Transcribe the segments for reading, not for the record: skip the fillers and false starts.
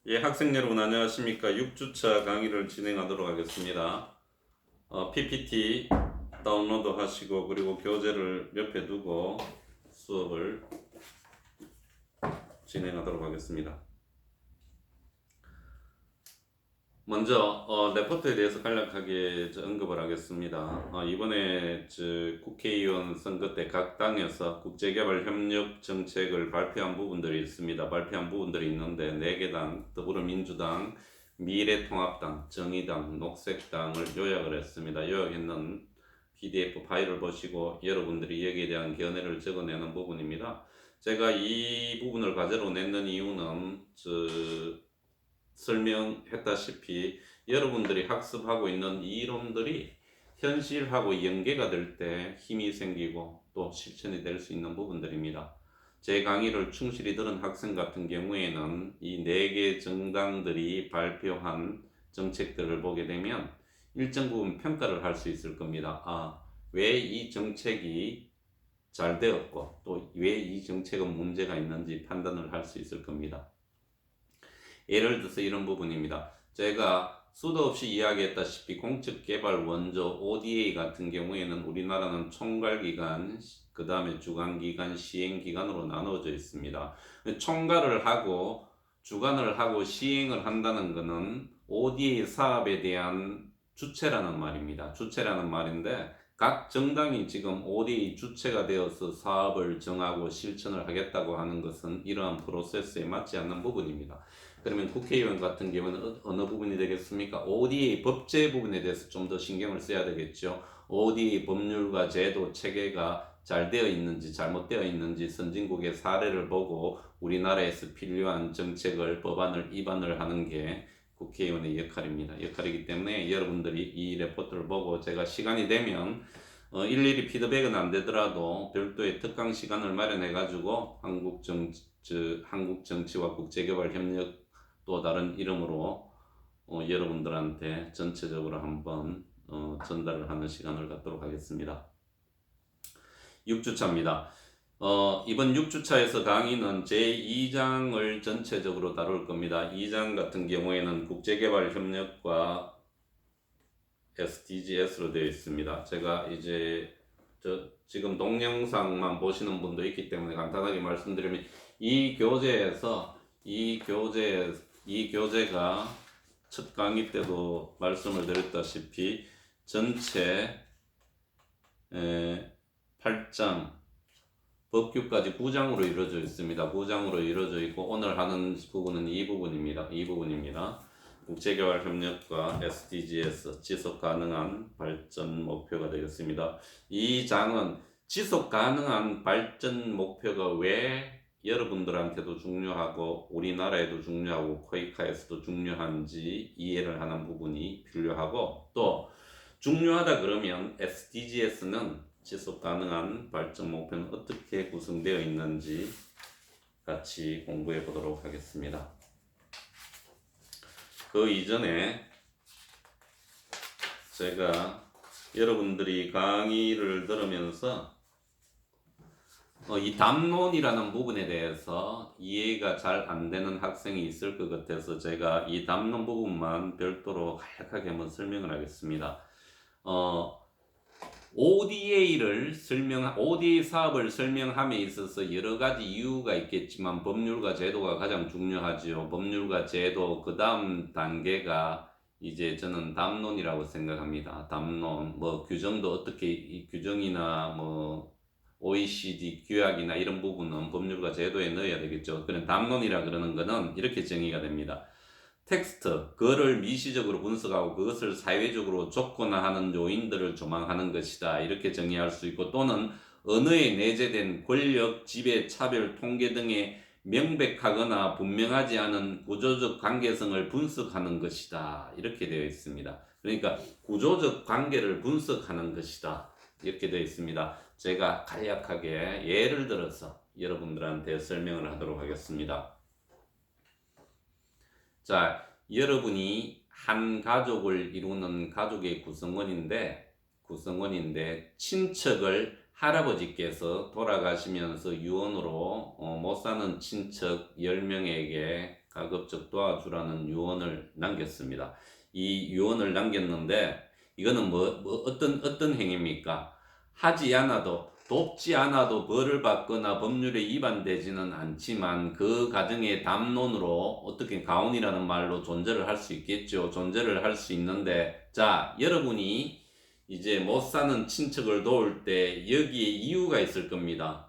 예, 학생 여러분 안녕하십니까? 6주차 강의를 진행하도록 하겠습니다. PPT 다운로드 하시고 그리고 교재를 옆에 두고 수업을 진행하도록 하겠습니다. 먼저 레포트에 대해서 간략하게 언급을 하겠습니다. 이번에 국회의원 선거 때 각 당에서 국제개발협력 정책을 발표한 부분들이 있습니다. 발표한 부분들이 있는데 4개 당, 더불어민주당, 미래통합당, 정의당, 녹색당을 요약을 했습니다. 요약했는 PDF 파일을 보시고 여러분들이 여기에 대한 견해를 적어내는 부분입니다. 제가 이 부분을 가져로 냈는 이유는 설명했다시피 여러분들이 학습하고 있는 이 이론들이 현실하고 연계가 될 때 힘이 생기고 또 실천이 될 수 있는 부분들입니다. 제 강의를 충실히 들은 학생 같은 경우에는 이 4개 정당들이 발표한 정책들을 보게 되면 일정 부분 평가를 할 수 있을 겁니다. 왜 이 정책이 잘 되었고 또 왜 이 정책은 문제가 있는지 판단을 할 수 있을 겁니다. 예를 들어서 이런 부분입니다. 제가 수도 없이 이야기했다시피 공적개발 원조 ODA 같은 경우에는 우리나라는 총괄기관, 그 다음에 주관기관, 시행기관으로 나누어져 있습니다. 총괄을 하고 주관을 하고 시행을 한다는 것은 ODA 사업에 대한 주체라는 말입니다. 주체라는 말인데 각 정당이 지금 ODA 주체가 되어서 사업을 정하고 실천을 하겠다고 하는 것은 이러한 프로세스에 맞지 않는 부분입니다. 그러면 국회의원 같은 경우는 어느 부분이 되겠습니까? ODA 법제 부분에 대해서 좀 더 신경을 써야 되겠죠. ODA 법률과 제도, 체계가 잘 되어 있는지 잘못되어 있는지 선진국의 사례를 보고 우리나라에서 필요한 정책을, 법안을 입안을 하는 게 국회의원의 역할이기 때문에 여러분들이 이 레포트를 보고 제가 시간이 되면 일일이 피드백은 안 되더라도 별도의 특강 시간을 마련해 가지고 한국 정치와 국제개발 협력 또 다른 이름으로 여러분들한테 전체적으로 한번 전달을 하는 시간을 갖도록 하겠습니다. 6주차입니다. 이번 6주차에서 강의는 제2장을 전체적으로 다룰 겁니다. 2장 같은 경우에는 국제개발협력과 SDGs로 되어 있습니다. 제가 이제 지금 동영상만 보시는 분도 있기 때문에 간단하게 말씀드리면 이 교재가 첫 강의 때도 말씀을 드렸다시피 전체 8장 법규까지 9장으로 이루어져 있습니다. 9장으로 이루어져 있고 오늘 하는 부분은 이 부분입니다. 국제개발협력과 SDGs 지속가능한 발전 목표가 되겠습니다. 이 장은 지속가능한 발전 목표가 왜 여러분들한테도 중요하고 우리나라에도 중요하고 코이카에서도 중요한지 이해를 하는 부분이 필요하고 또 중요하다 그러면 SDGs는 지속가능한 발전 목표는 어떻게 구성되어 있는지 같이 공부해 보도록 하겠습니다. 그 이전에 제가 여러분들이 강의를 들으면서 이 담론이라는 부분에 대해서 이해가 잘 안 되는 학생이 있을 것 같아서 제가 이 담론 부분만 별도로 간략하게 한번 설명을 하겠습니다. ODA 사업을 설명함에 있어서 여러 가지 이유가 있겠지만 법률과 제도가 가장 중요하죠. 법률과 제도, 그 다음 단계가 이제 저는 담론이라고 생각합니다. 담론, 규정도 어떻게, 이 규정이나 OECD 규약이나 이런 부분은 법률과 제도에 넣어야 되겠죠. 그런 담론이라 그러는 거는 이렇게 정의가 됩니다. 텍스트, 그거를 미시적으로 분석하고 그것을 사회적으로 조건화하는 요인들을 조망하는 것이다. 이렇게 정의할 수 있고 또는 언어에 내재된 권력, 지배, 차별, 통계 등의 명백하거나 분명하지 않은 구조적 관계성을 분석하는 것이다. 이렇게 되어 있습니다. 그러니까 구조적 관계를 분석하는 것이다. 이렇게 되어 있습니다. 제가 간략하게 예를 들어서 여러분들한테 설명을 하도록 하겠습니다. 자, 여러분이 한 가족을 이루는 가족의 구성원인데 친척을 할아버지께서 돌아가시면서 유언으로 못 사는 친척 10명에게 가급적 도와주라는 유언을 남겼습니다. 이 유언을 남겼는데 이거는 어떤 행위입니까? 하지 않아도 돕지 않아도 벌을 받거나 법률에 위반되지는 않지만 그 가정의 담론으로 어떻게 가훈이라는 말로 존재를 할 수 있겠죠. 존재를 할 수 있는데 자, 여러분이 이제 못 사는 친척을 도울 때 여기에 이유가 있을 겁니다.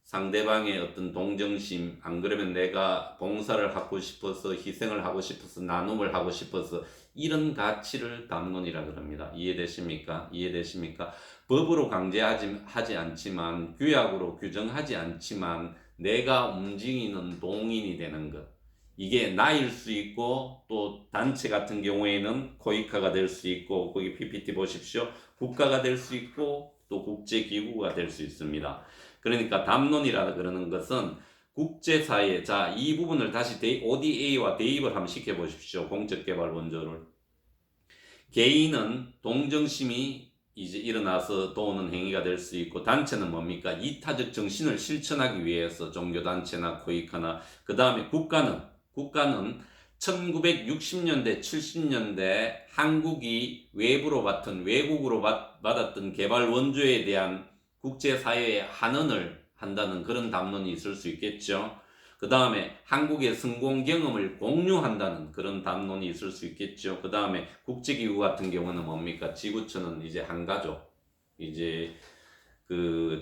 상대방의 어떤 동정심, 안 그러면 내가 봉사를 하고 싶어서, 희생을 하고 싶어서, 나눔을 하고 싶어서, 이런 가치를 담론이라 그럽니다. 이해되십니까? 이해되십니까? 법으로 강제하지 않지만, 규약으로 규정하지 않지만, 내가 움직이는 동인이 되는 것. 이게 나일 수 있고, 또 단체 같은 경우에는 코이카가 될 수 있고, 거기 PPT 보십시오. 국가가 될 수 있고, 또 국제기구가 될 수 있습니다. 그러니까 담론이라 그러는 것은 국제사회, 자, 이 부분을 다시 ODA와 대입을 한번 시켜보십시오. 공적개발 원조를. 개인은 동정심이 이제 일어나서 도우는 행위가 될 수 있고, 단체는 뭡니까? 이타적 정신을 실천하기 위해서 종교단체나 코이카나, 그 다음에 국가는 1960년대, 70년대 한국이 외국으로 받았던 개발 원조에 대한 국제사회의 환원을 한다는 그런 담론이 있을 수 있겠죠. 그 다음에 한국의 성공 경험을 공유한다는 그런 담론이 있을 수 있겠죠. 그 다음에 국제기구 같은 경우는 뭡니까? 지구촌은 이제 한 가족, 이제 그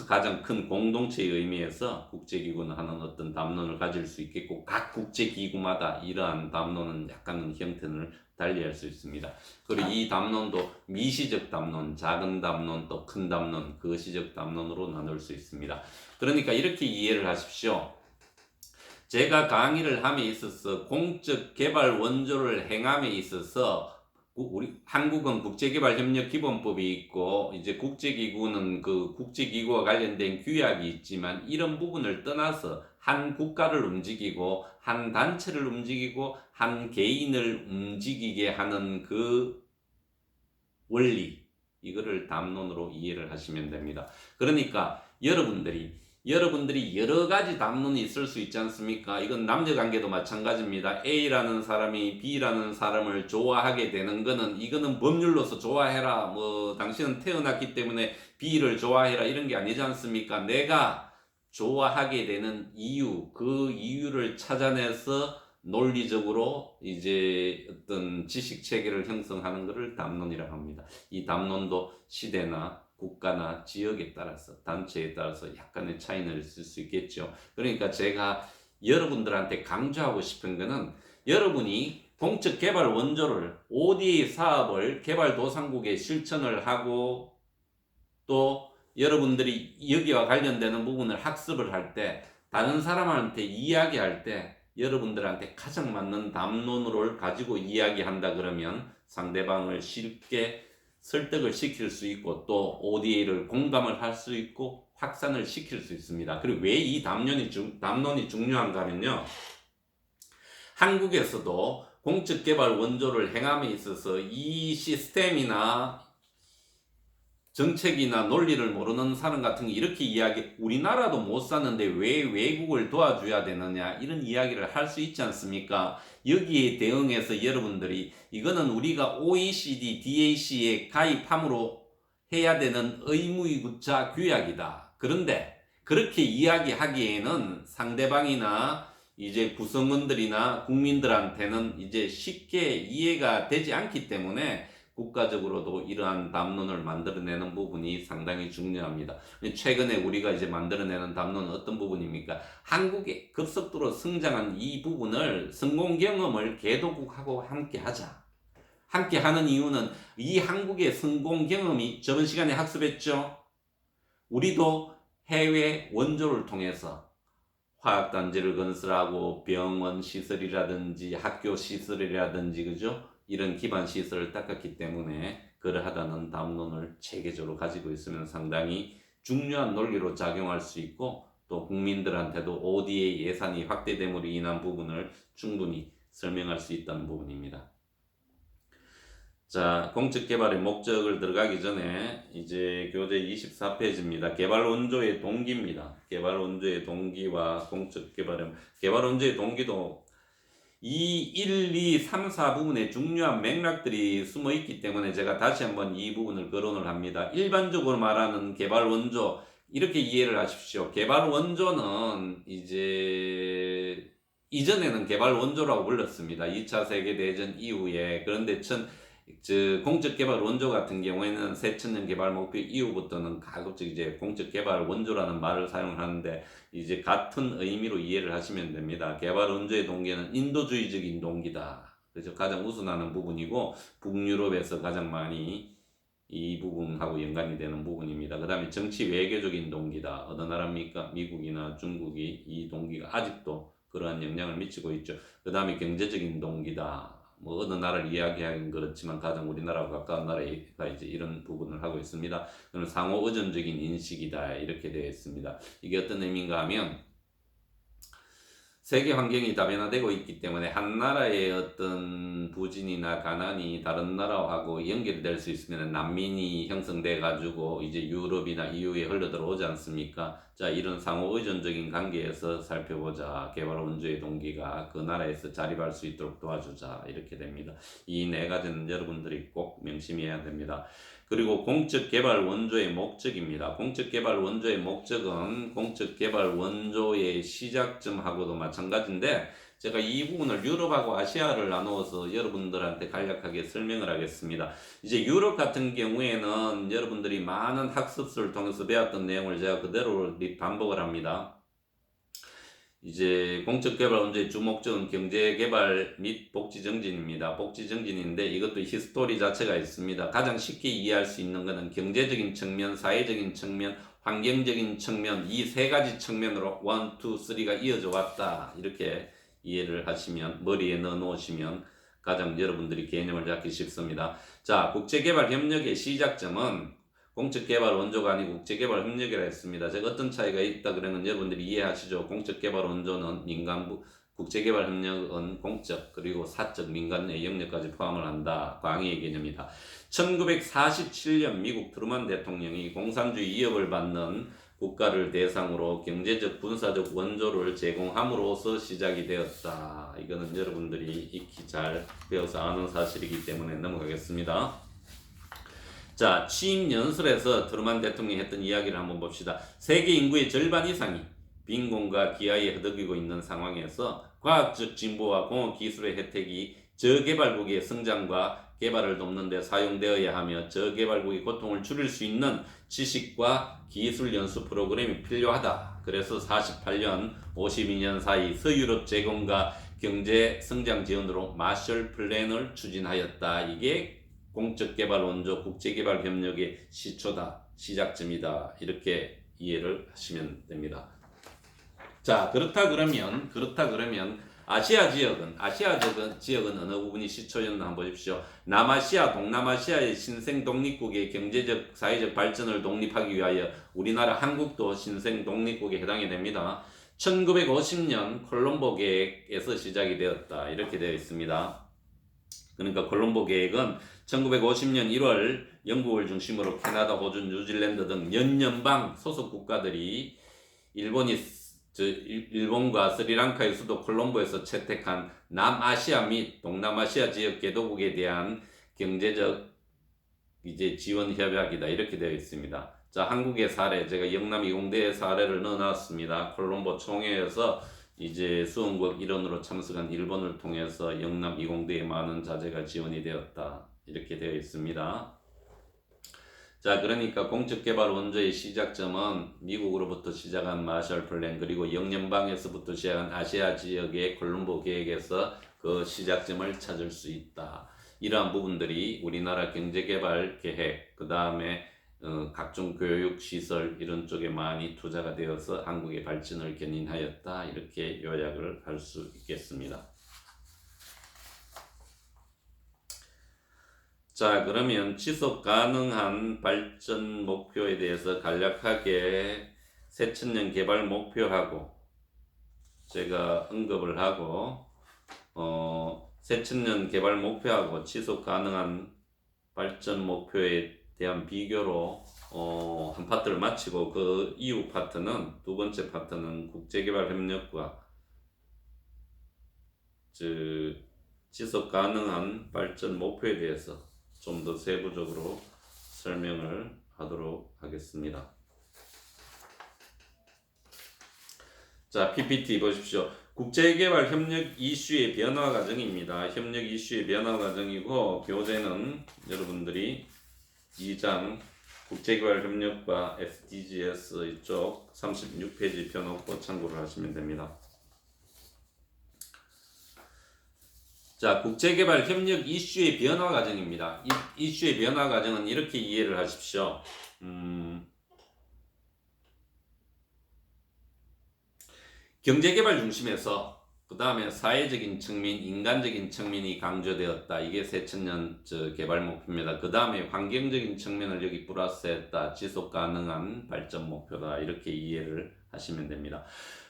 가장 큰 공동체의 의미에서 국제기구는 하는 어떤 담론을 가질 수 있겠고, 각 국제기구마다 이러한 담론은 약간은 형태를 달리할 수 있습니다. 그리고 이 담론도 미시적 담론, 작은 담론, 또 큰 담론, 거시적 담론으로 나눌 수 있습니다. 그러니까 이렇게 이해를 하십시오. 제가 강의를 함에 있어서 공적 개발 원조를 행함에 있어서 우리 한국은 국제개발협력기본법이 있고, 이제 국제기구는 그 국제기구와 관련된 규약이 있지만, 이런 부분을 떠나서 한 국가를 움직이고 한 단체를 움직이고 한 개인을 움직이게 하는 그 원리, 이거를 담론으로 이해를 하시면 됩니다. 그러니까 여러분들이 여러 가지 담론이 있을 수 있지 않습니까? 이건 남녀관계도 마찬가지입니다. A라는 사람이 B라는 사람을 좋아하게 되는 거는, 이거는 법률로서 좋아해라, 뭐 당신은 태어났기 때문에 B를 좋아해라, 이런 게 아니지 않습니까? 내가 좋아하게 되는 이유, 그 이유를 찾아내서 논리적으로 이제 어떤 지식 체계를 형성하는 것을 담론이라고 합니다. 이 담론도 시대나 국가나 지역에 따라서, 단체에 따라서 약간의 차이는 있을 수 있겠죠. 그러니까 제가 여러분들한테 강조하고 싶은 거는, 여러분이 공적 개발 원조를, ODA 사업을 개발도상국에 실천을 하고, 또 여러분들이 여기와 관련되는 부분을 학습을 할 때, 다른 사람한테 이야기할 때 여러분들한테 가장 맞는 담론을 가지고 이야기한다 그러면 상대방을 쉽게 설득을 시킬 수 있고, 또 ODA를 공감을 할 수 있고 확산을 시킬 수 있습니다. 그리고 왜 이 담론이 중요한가 하면요, 한국에서도 공적개발 원조를 행함에 있어서 이 시스템이나 정책이나 논리를 모르는 사람 같은 게 이렇게 우리나라도 못 사는데 왜 외국을 도와줘야 되느냐, 이런 이야기를 할 수 있지 않습니까? 여기에 대응해서 여러분들이, 이거는 우리가 OECD, DAC에 가입함으로 해야 되는 의무이구자 규약이다. 그런데 그렇게 이야기하기에는 상대방이나 이제 구성원들이나 국민들한테는 이제 쉽게 이해가 되지 않기 때문에 국가적으로도 이러한 담론을 만들어내는 부분이 상당히 중요합니다. 최근에 우리가 이제 만들어내는 담론은 어떤 부분입니까? 한국의 급속도로 성장한 이 부분을, 성공 경험을 개도국하고 함께 하자. 함께 하는 이유는 이 한국의 성공 경험이 저번 시간에 학습했죠. 우리도 해외 원조를 통해서 화학단지를 건설하고 병원 시설이라든지 학교 시설이라든지, 그죠? 이런 기반 시설을 닦았기 때문에 그러하다는 담론을 체계적으로 가지고 있으면 상당히 중요한 논리로 작용할 수 있고, 또 국민들한테도 ODA 예산이 확대됨으로 인한 부분을 충분히 설명할 수 있다는 부분입니다. 자, 공적 개발의 목적을 들어가기 전에 이제 교재 24페이지입니다. 개발 원조의 동기입니다. 개발 원조의 동기와 공적 개발의 개발 원조의 동기도 이 1, 2, 3, 4 부분에 중요한 맥락들이 숨어 있기 때문에 제가 다시 한번 이 부분을 거론을 합니다. 일반적으로 말하는 개발 원조 이렇게 이해를 하십시오. 개발 원조는 이제 이전에는 개발 원조라고 불렀습니다. 2차 세계대전 이후에. 그런데 공적 개발 원조 같은 경우에는 새천년 개발 목표 이후부터는 가급적 이제 공적 개발 원조라는 말을 사용하는데 이제 같은 의미로 이해를 하시면 됩니다. 개발 원조의 동기는 인도주의적인 동기다. 그래서 가장 우선하는 부분이고 북유럽에서 가장 많이 이 부분하고 연관이 되는 부분입니다. 그 다음에 정치 외교적인 동기다. 어느 나라입니까? 미국이나 중국이 이 동기가 아직도 그러한 영향을 미치고 있죠. 그 다음에 경제적인 동기다. 뭐 어느 나라를 이야기하긴 그렇지만 가장 우리나라와 가까운 나라가 이제 이런 부분을 하고 있습니다. 그럼 상호 의존적인 인식이다 이렇게 되어 있습니다. 이게 어떤 의미인가 하면 세계 환경이 다변화되고 있기 때문에 한 나라의 어떤 부진이나 가난이 다른 나라하고 연결될 수 있으면 난민이 형성돼 가지고 이제 유럽이나 EU에 흘러들어오지 않습니까? 자, 이런 상호 의존적인 관계에서 살펴보자. 개발 원조의 동기가 그 나라에서 자립할 수 있도록 도와주자. 이렇게 됩니다. 이 네 가지는 여러분들이 꼭 명심해야 됩니다. 그리고 공적 개발 원조의 목적입니다. 공적 개발 원조의 목적은 공적 개발 원조의 시작점하고도 마찬가지인데 제가 이 부분을 유럽하고 아시아를 나누어서 여러분들한테 간략하게 설명을 하겠습니다. 이제 유럽 같은 경우에는 여러분들이 많은 학습서를 통해서 배웠던 내용을 제가 그대로 반복을 합니다. 이제 공적개발 원조의 주목적은 경제개발 및 복지정진입니다. 복지정진인데 이것도 히스토리 자체가 있습니다. 가장 쉽게 이해할 수 있는 것은 경제적인 측면, 사회적인 측면, 환경적인 측면 이 세 가지 측면으로 1, 2, 3가 이어져 왔다. 이렇게 이해를 하시면 머리에 넣어 놓으시면 가장 여러분들이 개념을 잡기 쉽습니다. 자, 국제개발협력의 시작점은 공적개발 원조가 아니고 국제개발협력이라 했습니다. 제가 어떤 차이가 있다 그러면 여러분들이 이해하시죠. 공적개발 원조는 민간부, 국제개발협력은 공적 그리고 사적 민간의 영역까지 포함을 한다. 광의의 개념이다. 1947년 미국 트루먼 대통령이 공산주의 위협을 받는 국가를 대상으로 경제적 군사적 원조를 제공함으로써 시작이 되었다. 이거는 여러분들이 익히 잘 배워서 아는 사실이기 때문에 넘어가겠습니다. 자, 취임 연설에서 트루먼 대통령이 했던 이야기를 한번 봅시다. 세계 인구의 절반 이상이 빈곤과 기아에 허덕이고 있는 상황에서 과학적 진보와 공업 기술의 혜택이 저개발국의 성장과 개발을 돕는 데 사용되어야 하며 저개발국의 고통을 줄일 수 있는 지식과 기술 연수 프로그램이 필요하다. 그래서 48년, 52년 사이 서유럽 재건과 경제 성장 지원으로 마셜 플랜을 추진하였다. 이게 공적개발 원조 국제개발협력의 시초다, 시작점이다 이렇게 이해를 하시면 됩니다. 자, 그렇다 그러면 아시아 지역은 어느 부분이 시초였나 한번 보십시오. 남아시아, 동남아시아의 신생 독립국의 경제적, 사회적 발전을 독립하기 위하여 우리나라 한국도 신생 독립국에 해당이 됩니다. 1950년 콜롬보 계획에서 시작이 되었다 이렇게 되어 있습니다. 그러니까 콜롬보 계획은 1950년 1월 영국을 중심으로 캐나다, 호주, 뉴질랜드 등 연연방 소속 국가들이 일본과 스리랑카의 수도 콜롬보에서 채택한 남아시아 및 동남아시아 지역 개도국에 대한 경제적 이제 지원 협약이다 이렇게 되어 있습니다. 자, 한국의 사례 제가 영남 20대의 사례를 넣어놨습니다. 콜롬보 총회에서 이제 수원국 일원으로 참석한 일본을 통해서 영남 20대에 많은 자재가 지원이 되었다. 이렇게 되어 있습니다. 자, 그러니까 공적개발 원조의 시작점은 미국으로부터 시작한 마셜 플랜 그리고 영연방에서부터 시작한 아시아 지역의 콜롬보 계획에서 그 시작점을 찾을 수 있다. 이러한 부분들이 우리나라 경제개발 계획, 그 다음에 각종 교육시설 이런 쪽에 많이 투자가 되어서 한국의 발전을 견인하였다. 이렇게 요약을 할 수 있겠습니다. 자, 그러면 지속 가능한 발전 목표에 대해서 간략하게 새천년 개발 목표하고 제가 언급을 하고 새천년 개발 목표하고 지속 가능한 발전 목표에 대한 비교로 한 파트를 마치고 그 이후 파트는 두 번째 파트는 국제개발 협력과 지속 가능한 발전 목표에 대해서 좀 더 세부적으로 설명을 하도록 하겠습니다. 자, PPT 보십시오. 국제개발 협력 이슈의 변화 과정입니다. 협력 이슈의 변화 과정이고 교재는 여러분들이 2장 국제개발 협력과 SDGs 이쪽 36페이지 펴놓고 참고를 하시면 됩니다. 자, 국제개발 협력 이슈의 변화 과정입니다. 이 이슈의 변화 과정은 이렇게 이해를 하십시오. 경제개발 중심에서 그 다음에 사회적인 측면, 인간적인 측면이 강조되었다. 이게 새천년 개발 목표입니다. 그 다음에 환경적인 측면을 여기 플러스했다. 지속 가능한 발전 목표다. 이렇게 이해를 하시면 됩니다.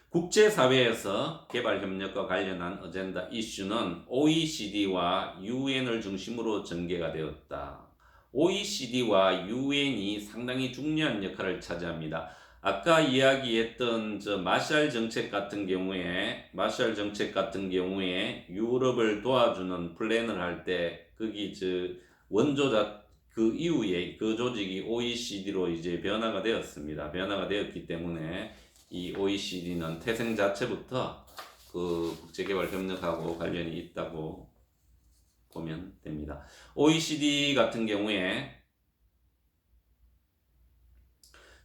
국제사회에서 개발협력과 관련한 어젠다 이슈는 OECD와 UN을 중심으로 전개가 되었다. OECD와 UN이 상당히 중요한 역할을 차지합니다. 아까 이야기했던 마샬 정책 같은 경우에 유럽을 도와주는 플랜을 할 때 거기 원조자 그 이후에 그 조직이 OECD로 이제 변화가 되었습니다. 변화가 되었기 때문에 이 OECD는 태생 자체부터 그 국제개발 협력하고 관련이 있다고 보면 됩니다. OECD 같은 경우에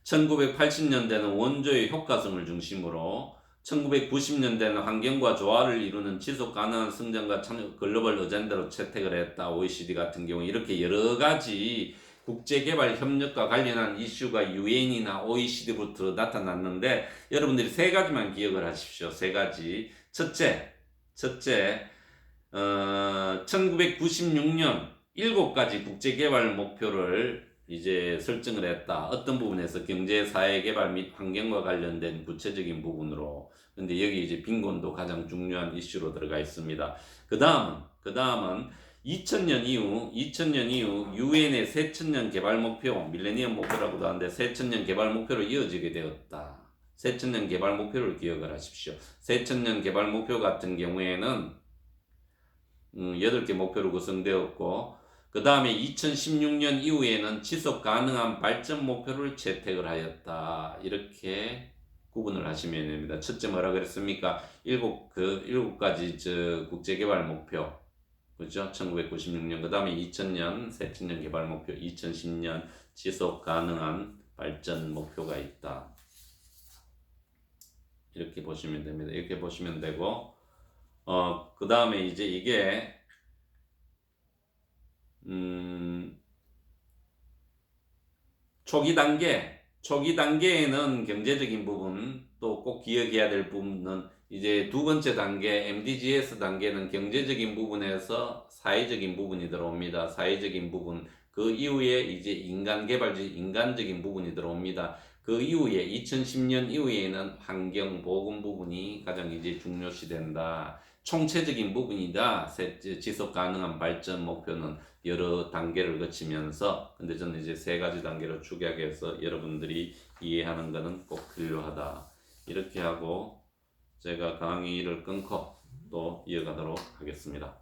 1980년대는 원조의 효과성을 중심으로 1990년대는 환경과 조화를 이루는 지속 가능한 성장과 글로벌 어젠다로 채택을 했다. OECD 같은 경우 이렇게 여러 가지 국제개발 협력과 관련한 이슈가 UN이나 OECD부터 나타났는데 여러분들이 세 가지만 기억을 하십시오. 세 가지. 첫째, 1996년 7가지 국제개발 목표를 이제 설정을 했다. 어떤 부분에서 경제, 사회 개발 및 환경과 관련된 구체적인 부분으로. 근데 여기 이제 빈곤도 가장 중요한 이슈로 들어가 있습니다. 그 다음은 2000년 이후 유엔의 새천년 개발 목표, 밀레니엄 목표라고도 하는데 새천년 개발 목표로 이어지게 되었다. 새천년 개발 목표를 기억을 하십시오. 새천년 개발 목표 같은 경우에는 8개 목표로 구성되었고 그 다음에 2016년 이후에는 지속 가능한 발전 목표를 채택을 하였다. 이렇게 구분을 하시면 됩니다. 첫째 뭐라 그랬습니까? 7가지 국제개발 목표. 그죠? 1996년, 그 다음에 2000년 새천년 개발 목표, 2010년 지속 가능한 발전 목표가 있다. 이렇게 보시면 됩니다. 이렇게 보시면 되고, 그 다음에 이제 이게, 초기 단계에는 경제적인 부분, 또 꼭 기억해야 될 부분은 이제 두 번째 단계, MDGs 단계는 경제적인 부분에서 사회적인 부분이 들어옵니다. 사회적인 부분. 그 이후에 이제 인간적인 부분이 들어옵니다. 그 이후에 2010년 이후에는 환경, 보건 부분이 가장 이제 중요시 된다. 총체적인 부분이다. 지속 가능한 발전 목표는 여러 단계를 거치면서, 근데 저는 이제 3가지 단계로 축약해서 여러분들이 이해하는 것은 꼭 필요하다. 이렇게 하고 제가 강의를 끊고 또 이어가도록 하겠습니다.